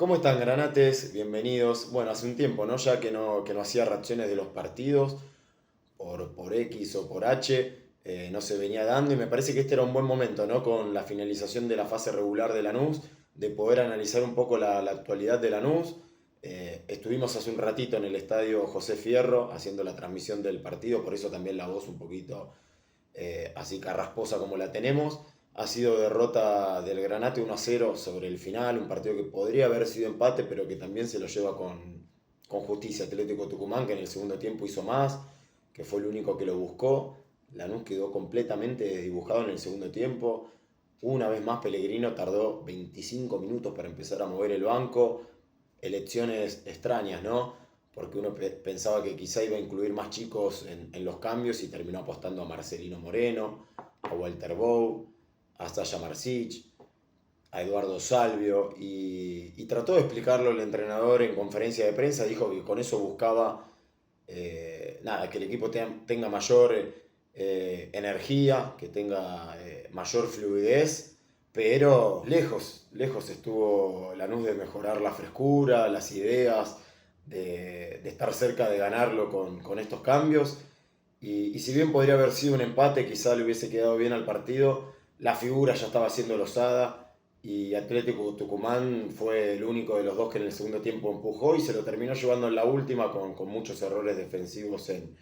¿Cómo están, granates? Bienvenidos. Bueno, hace un tiempo, ¿no? Ya que no hacía reacciones de los partidos por X o por H, no se venía dando y me parece que este era un buen momento, ¿no? Con la finalización de la fase regular de Lanús, de poder analizar un poco la actualidad de Lanús. Estuvimos hace un ratito en el estadio José Fierro haciendo la transmisión del partido, por eso también la voz un poquito así carrasposa como la tenemos. Ha sido derrota del Granate 1-0 sobre el final, un partido que podría haber sido empate, pero que también se lo lleva con justicia Atlético Tucumán, que en el segundo tiempo hizo más, que fue el único que lo buscó. Lanús quedó completamente desdibujado en el segundo tiempo. Una vez más Pellegrino tardó 25 minutos para empezar a mover el banco. Elecciones extrañas, ¿no? Porque uno pensaba que quizá iba a incluir más chicos en los cambios y terminó apostando a Marcelino Moreno, a Walter Bow, a Sasha Marsic, a Eduardo Salvio y trató de explicarlo el entrenador en conferencia de prensa, dijo que con eso buscaba nada, que el equipo tenga mayor energía, que tenga mayor fluidez, pero lejos estuvo Lanús de mejorar la frescura, las ideas, de estar cerca de ganarlo con estos cambios. Y si bien podría haber sido un empate, quizá le hubiese quedado bien al partido, la figura ya estaba siendo losada y Atlético Tucumán fue el único de los dos que en el segundo tiempo empujó y se lo terminó llevando en la última con muchos errores defensivos en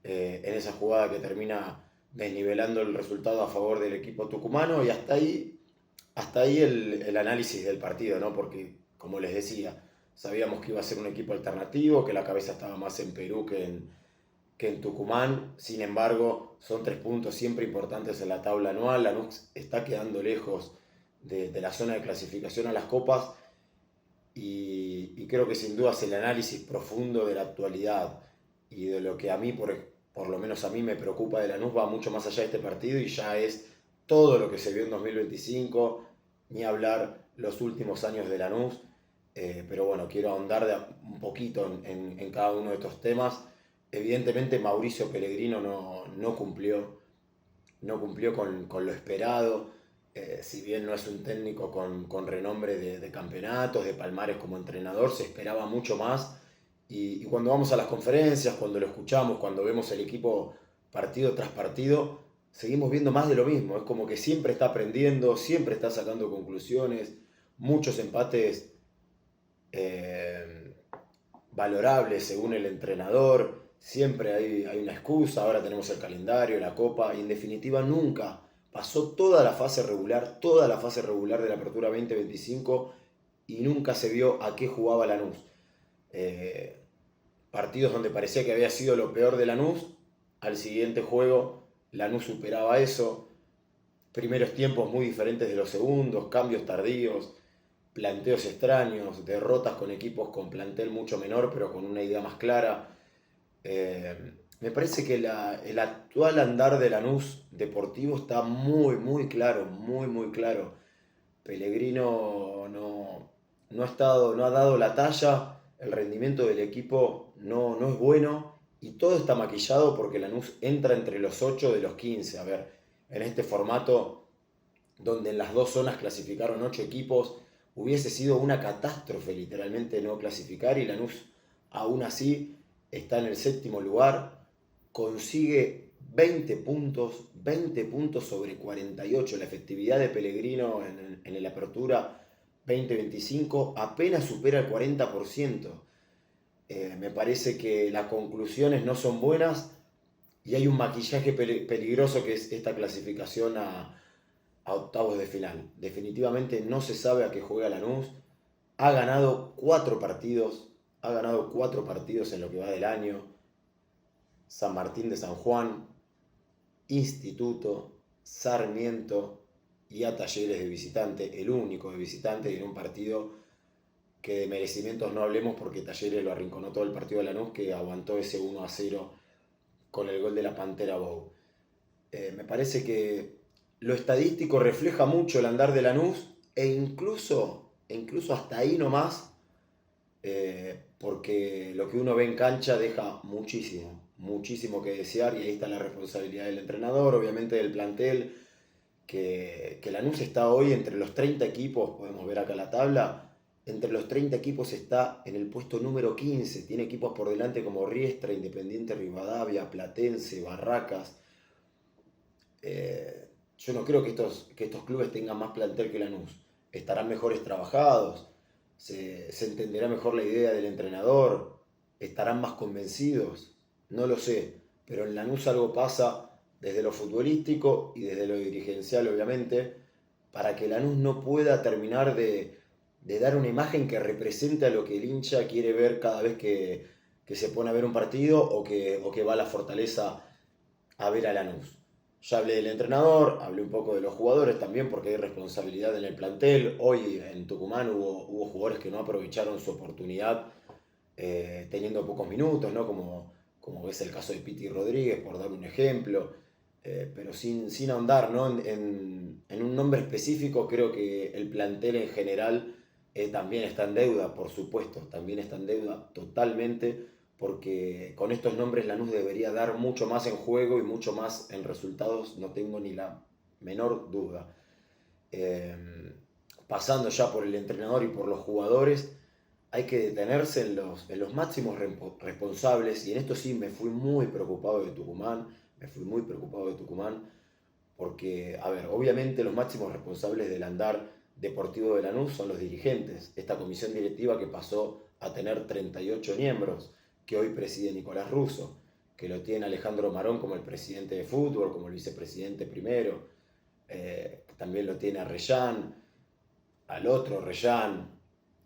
esa jugada que termina desnivelando el resultado a favor del equipo tucumano y hasta ahí el análisis del partido, ¿no? Porque, como les decía, sabíamos que iba a ser un equipo alternativo, que la cabeza estaba más en Perú que en Tucumán. Sin embargo, son 3 puntos siempre importantes en la tabla anual. Lanús está quedando lejos de la zona de clasificación a las copas y creo que sin duda es el análisis profundo de la actualidad y de lo que a mí, por lo menos a mí, me preocupa de Lanús va mucho más allá de este partido y ya es todo lo que se vio en 2025, ni hablar los últimos años de Lanús. Pero bueno, quiero ahondar un poquito en cada uno de estos temas. Evidentemente Mauricio Pellegrino no cumplió con lo esperado, si bien no es un técnico con renombre de campeonatos, de palmares como entrenador, se esperaba mucho más. Y cuando vamos a las conferencias, cuando lo escuchamos, cuando vemos el equipo partido tras partido, seguimos viendo más de lo mismo. Es como que siempre está aprendiendo, siempre está sacando conclusiones, muchos empates eh, valorables según el entrenador, siempre hay una excusa, ahora tenemos el calendario, la copa, y en definitiva nunca pasó toda la fase regular de la Apertura 2025 y nunca se vio a qué jugaba Lanús. Eh, Partidos donde parecía que había sido lo peor de Lanús, al siguiente juego Lanús superaba eso, primeros tiempos muy diferentes de los segundos, cambios tardíos, planteos extraños, derrotas con equipos con plantel mucho menor, pero con una idea más clara. Me parece que el actual andar de Lanús deportivo está muy, muy claro, muy, muy claro. Pellegrino no ha dado la talla, el rendimiento del equipo no es bueno y todo está maquillado porque Lanús entra entre los 8 de los 15. A ver, en este formato donde en las dos zonas clasificaron 8 equipos, hubiese sido una catástrofe literalmente no clasificar y Lanús aún así está en el séptimo lugar, consigue 20 puntos sobre 48. La efectividad de Pellegrino en el Apertura 2025 apenas supera el 40%. Me parece que las conclusiones no son buenas y hay un maquillaje peligroso que es esta clasificación a octavos de final. Definitivamente no se sabe a qué juega Lanús. Ha ganado 4 partidos, en lo que va del año. San Martín de San Juan, Instituto, Sarmiento y a Talleres de visitante, el único de visitante, y en un partido que de merecimientos no hablemos porque Talleres lo arrinconó todo el partido de Lanús, que aguantó ese 1-0 con el gol de la Pantera Bow. Me parece que lo estadístico refleja mucho el andar de Lanús e incluso hasta ahí nomás, porque lo que uno ve en cancha deja muchísimo, muchísimo que desear y ahí está la responsabilidad del entrenador, obviamente del plantel, que Lanús está hoy entre los 30 equipos, podemos ver acá la tabla, entre los 30 equipos está en el puesto número 15. Tiene equipos por delante como Riestra, Independiente Rivadavia, Platense, Barracas. Yo no creo que estos clubes tengan más plantel que Lanús. Estarán mejores trabajados, se entenderá mejor la idea del entrenador, estarán más convencidos, no lo sé. Pero en Lanús algo pasa desde lo futbolístico y desde lo dirigencial, obviamente, para que Lanús no pueda terminar de dar una imagen que represente a lo que el hincha quiere ver cada vez que se pone a ver un partido o que va a la Fortaleza a ver a Lanús. Ya hablé del entrenador, hablé un poco de los jugadores también porque hay responsabilidad en el plantel. Hoy en Tucumán hubo jugadores que no aprovecharon su oportunidad teniendo pocos minutos, ¿no? Como es el caso de Piti Rodríguez, por dar un ejemplo. Pero sin ahondar, ¿no? En un nombre específico, creo que el plantel en general también está en deuda, por supuesto, también está en deuda totalmente, porque con estos nombres Lanús debería dar mucho más en juego y mucho más en resultados, no tengo ni la menor duda. Eh, Pasando ya por el entrenador y por los jugadores, hay que detenerse en los máximos responsables, y en esto sí me fui muy preocupado de Tucumán, me fui muy preocupado de Tucumán, porque, a ver, obviamente los máximos responsables del andar deportivo de Lanús son los dirigentes, esta comisión directiva que pasó a tener 38 miembros, que hoy preside Nicolás Russo, que lo tiene Alejandro Marón como el presidente de fútbol, como el vicepresidente primero, también lo tiene a Reyán, al otro Reyán,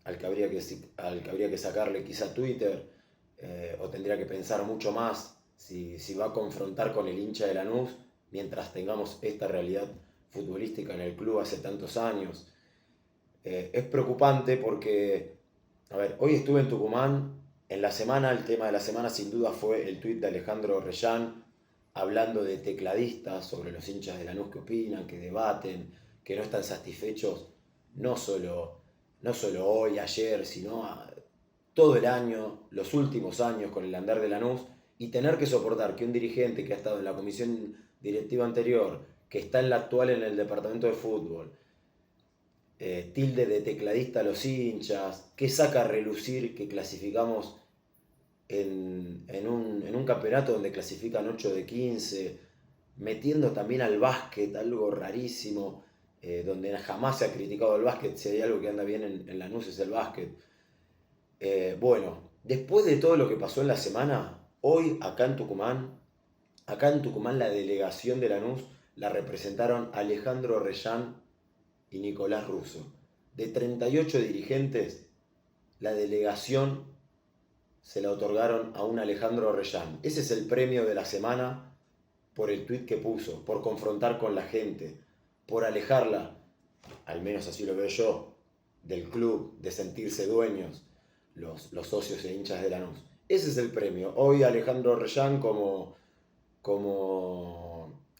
al que habría que sacarle quizá Twitter, o tendría que pensar mucho más si va a confrontar con el hincha de Lanús mientras tengamos esta realidad futbolística en el club hace tantos años. Es preocupante porque, a ver, hoy estuve en Tucumán, en la semana, el tema de la semana sin duda fue el tuit de Alejandro Reyán hablando de tecladistas, sobre los hinchas de Lanús que opinan, que debaten, que no están satisfechos, no solo, no solo hoy, ayer, sino todo el año, los últimos años con el andar de Lanús, y tener que soportar que un dirigente que ha estado en la comisión directiva anterior, que está en la actual en el departamento de fútbol, tilde de tecladista a los hinchas, que saca a relucir que clasificamos en un campeonato donde clasifican 8 de 15, metiendo también al básquet, algo rarísimo, donde jamás se ha criticado el básquet. Si hay algo que anda bien en Lanús es el básquet. Bueno, después de todo lo que pasó en la semana, hoy acá en Tucumán la delegación de Lanús la representaron Alejandro Reyán y Nicolás Russo. De 38 dirigentes, la delegación se la otorgaron a un Alejandro Reyán. Ese es el premio de la semana por el tuit que puso, por confrontar con la gente, por alejarla, al menos así lo veo yo, del club, de sentirse dueños los socios e hinchas de Lanús. Ese es el premio. Hoy Alejandro Reyán, como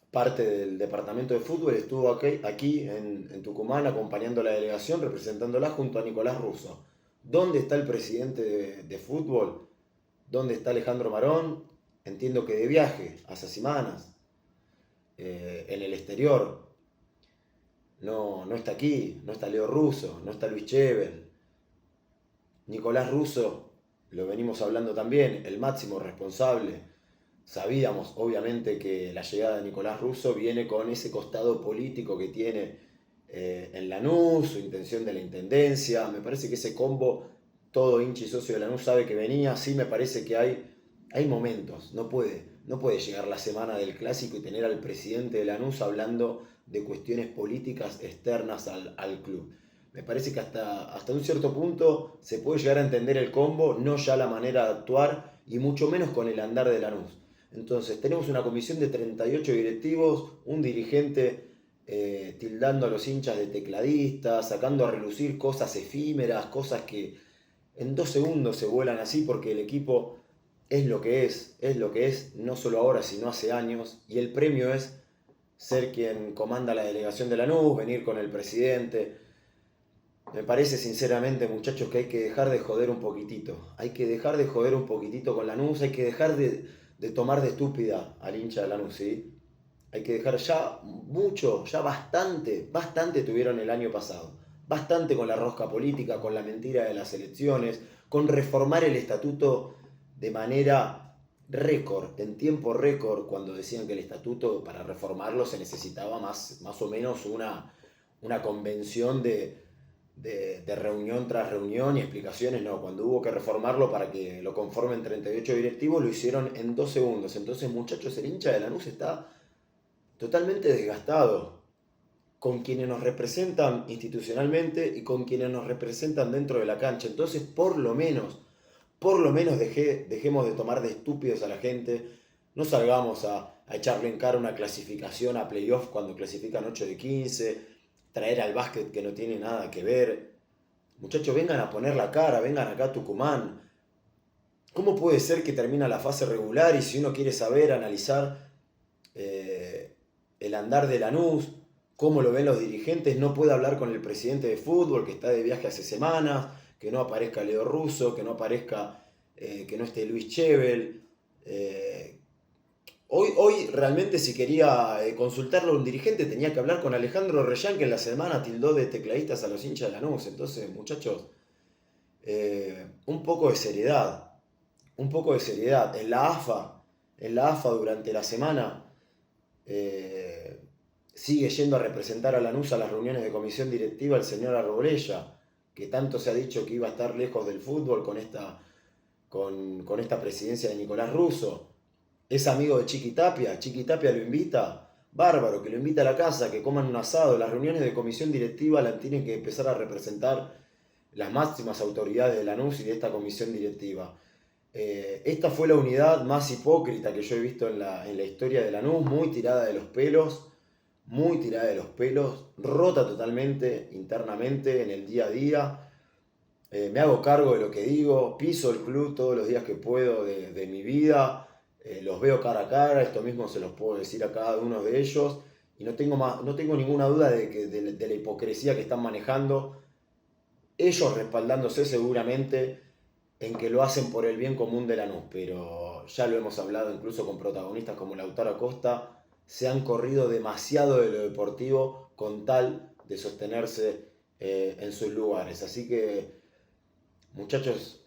parte del departamento de fútbol, estuvo aquí en Tucumán acompañando a la delegación, representándola junto a Nicolás Russo. ¿Dónde está el presidente de fútbol? ¿Dónde está Alejandro Marón? Entiendo que de viaje, hace semanas, en el exterior. No está aquí, no está Leo Russo, no está Luis Chevel. Nicolás Russo, lo venimos hablando también, el máximo responsable. Sabíamos, obviamente, que la llegada de Nicolás Russo viene con ese costado político que tiene en Lanús, su intención de la intendencia. Me parece que ese combo, todo hincha y socio de Lanús sabe que venía. Sí, me parece que hay momentos. No puede llegar la semana del clásico y tener al presidente de Lanús hablando de cuestiones políticas externas al club. Me parece que hasta un cierto punto se puede llegar a entender el combo, no ya la manera de actuar y mucho menos con el andar de Lanús. Entonces, tenemos una comisión de 38 directivos, un dirigente tildando a los hinchas de tecladistas, sacando a relucir cosas efímeras, cosas que en 2 segundos se vuelan así porque el equipo es lo que es, no solo ahora, sino hace años, y el premio es ser quien comanda la delegación de Lanús, venir con el presidente. Me parece sinceramente, muchachos, que hay que dejar de joder un poquitito. Hay que dejar de joder un poquitito con Lanús, hay que dejar de tomar de estúpida al hincha de Lanús, ¿sí? Hay que dejar ya mucho, ya bastante tuvieron el año pasado. bastante con la rosca política, con la mentira de las elecciones, con reformar el estatuto de manera récord, en tiempo récord, cuando decían que el estatuto para reformarlo se necesitaba más o menos una convención de reunión tras reunión y explicaciones. No, cuando hubo que reformarlo para que lo conformen 38 directivos, lo hicieron en 2 segundos. Entonces, muchachos, el hincha de Lanús está totalmente desgastado con quienes nos representan institucionalmente y con quienes nos representan dentro de la cancha. Entonces, por lo menos dejemos de tomar de estúpidos a la gente. No salgamos a echarle en cara una clasificación a playoff cuando clasifican 8 de 15, traer al básquet que no tiene nada que ver. Muchachos, vengan a poner la cara, vengan acá a Tucumán. ¿Cómo puede ser que termina la fase regular y si uno quiere saber, analizar el andar de Lanús, cómo lo ven los dirigentes, no puede hablar con el presidente de fútbol que está de viaje hace semanas, que no aparezca Leo Russo, que no aparezca, que no esté Luis Chevel? Hoy realmente si quería consultarlo a un dirigente tenía que hablar con Alejandro Reyán, que en la semana tildó de tecladistas a los hinchas de Lanús. Entonces, muchachos, un poco de seriedad, un poco de seriedad. En la AFA durante la semana sigue yendo a representar a Lanús a las reuniones de comisión directiva el señor Arbolella, que tanto se ha dicho que iba a estar lejos del fútbol con esta presidencia de Nicolás Russo. Es amigo de Chiqui Tapia lo invita, bárbaro, que lo invita a la casa, que coman un asado. Las reuniones de comisión directiva las tienen que empezar a representar las máximas autoridades de Lanús y de esta comisión directiva. Esta fue la unidad más hipócrita que yo he visto en la historia de Lanús, muy tirada de los pelos, rota totalmente internamente en el día a día. Me hago cargo de lo que digo, piso el club todos los días que puedo de mi vida, los veo cara a cara, esto mismo se los puedo decir a cada uno de ellos, y no tengo ninguna duda de la hipocresía que están manejando, ellos respaldándose seguramente en que lo hacen por el bien común de Lanús, pero ya lo hemos hablado incluso con protagonistas como Lautaro Acosta, se han corrido demasiado de lo deportivo con tal de sostenerse en sus lugares. Así que, muchachos,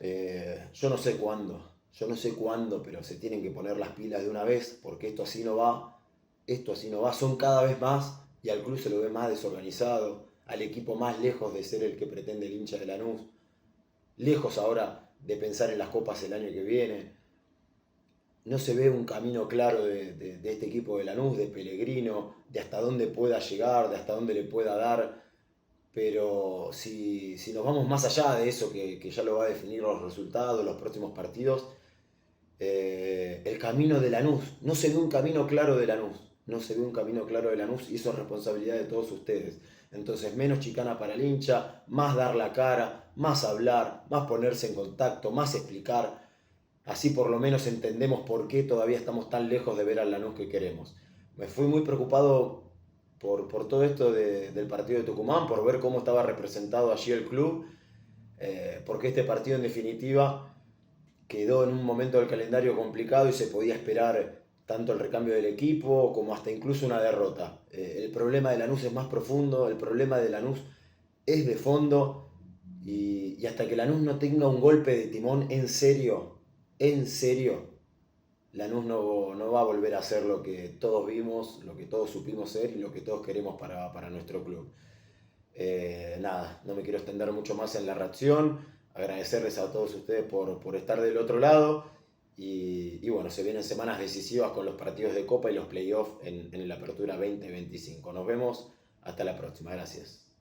yo no sé cuándo, pero se tienen que poner las pilas de una vez, porque esto así no va, son cada vez más y al club se lo ve más desorganizado, al equipo más lejos de ser el que pretende el hincha de Lanús, lejos ahora de pensar en las copas el año que viene. No se ve un camino claro de este equipo de Lanús, de Pellegrino, de hasta dónde pueda llegar, de hasta dónde le pueda dar. Pero si nos vamos más allá de eso, que ya lo va a definir los resultados, los próximos partidos, el camino de Lanús, no se ve un camino claro de Lanús, no se ve un camino claro de Lanús y eso es responsabilidad de todos ustedes. Entonces, menos chicana para el hincha, más dar la cara, más hablar, más ponerse en contacto, más explicar. Así por lo menos entendemos por qué todavía estamos tan lejos de ver al Lanús que queremos. Me fui muy preocupado por todo esto del partido de Tucumán, por ver cómo estaba representado allí el club, porque este partido en definitiva quedó en un momento del calendario complicado y se podía esperar tanto el recambio del equipo como hasta incluso una derrota. El problema de Lanús es más profundo, el problema de Lanús es de fondo y hasta que Lanús no tenga un golpe de timón en serio, Lanús no va a volver a ser lo que todos vimos, lo que todos supimos ser y lo que todos queremos para nuestro club. Nada, no me quiero extender mucho más en la reacción, agradecerles a todos ustedes por estar del otro lado y bueno, se vienen semanas decisivas con los partidos de Copa y los playoffs en la Apertura 2025. Nos vemos, hasta la próxima, gracias.